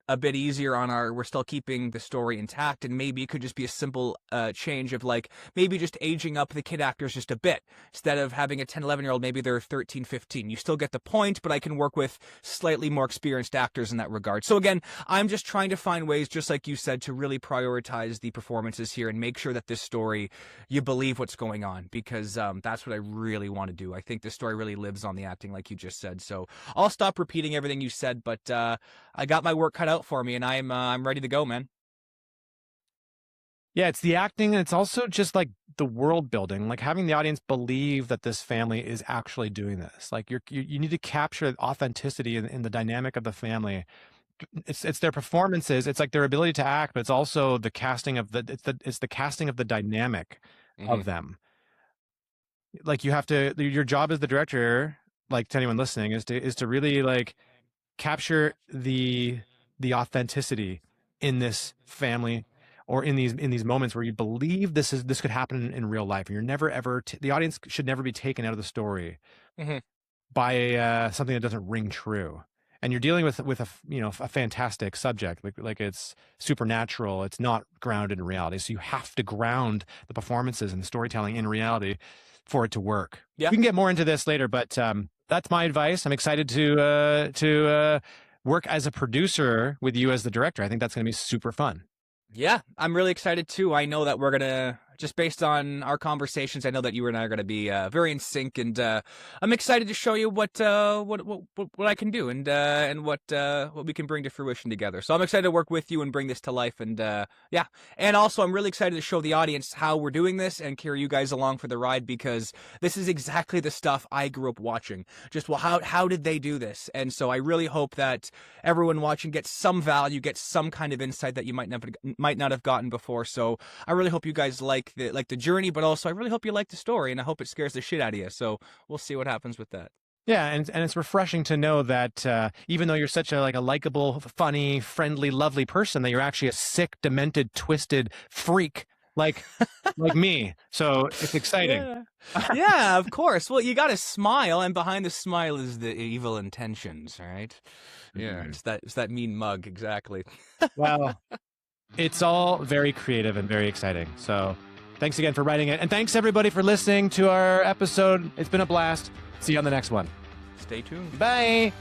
a bit easier on we're still keeping the story intact, and maybe it could just be a simple change of, like, maybe just aging up the kid actors just a bit. Instead of having a 10, 11-year-old, maybe they're 13, 15. You still get the point, but I can work with slightly more experienced actors in that regard. So again, I'm just trying to find ways, just like you said, to really prioritize the performances here and make sure that this story, you believe what's going on, because that's what I really want to do. I think this story really lives on the acting, like you just said. So I'll stop repeating everything you said, but I got my work cut out for me, and I'm ready to go, man. Yeah, it's the acting, and it's also just like the world building, like having the audience believe that this family is actually doing this. Like you need to capture authenticity in the dynamic of the family. It's their performances, it's like their ability to act, but it's also the casting of it's the casting of the dynamic of them. Like, you have to, your job as the director, like, to anyone listening, is to really, like, capture the authenticity in this family, or in these moments where you believe this could happen in real life. And you're never ever the audience should never be taken out of the story by something that doesn't ring true. And you're dealing with a fantastic subject, like it's supernatural. It's not grounded in reality. So you have to ground the performances and the storytelling in reality for it to work. Yeah. We can get more into this later, but that's my advice. I'm excited to work as a producer with you as the director. I think that's going to be super fun. Yeah, I'm really excited too. I know that we're gonna, just based on our conversations, I know that you and I are gonna be very in sync, and I'm excited to show you what I can do, and what we can bring to fruition together. So I'm excited to work with you and bring this to life, and yeah. And also, I'm really excited to show the audience how we're doing this and carry you guys along for the ride, because this is exactly the stuff I grew up watching. Just, well, how did they do this? And so I really hope that everyone watching gets some value, gets some kind of insight that you might not have gotten before. So I really hope you guys like the journey, but also I really hope you like the story, and I hope it scares the shit out of you. So we'll see what happens with that. Yeah, and it's refreshing to know that even though you're such a likable, funny, friendly, lovely person, that you're actually a sick, demented, twisted freak like me. So it's exciting. Yeah. Yeah, of course. Well, you got to smile, and behind the smile is the evil intentions, right? Yeah, it's that mean mug, exactly. Well, it's all very creative and very exciting. So thanks again for writing it. And thanks everybody for listening to our episode. It's been a blast. See you on the next one. Stay tuned. Bye.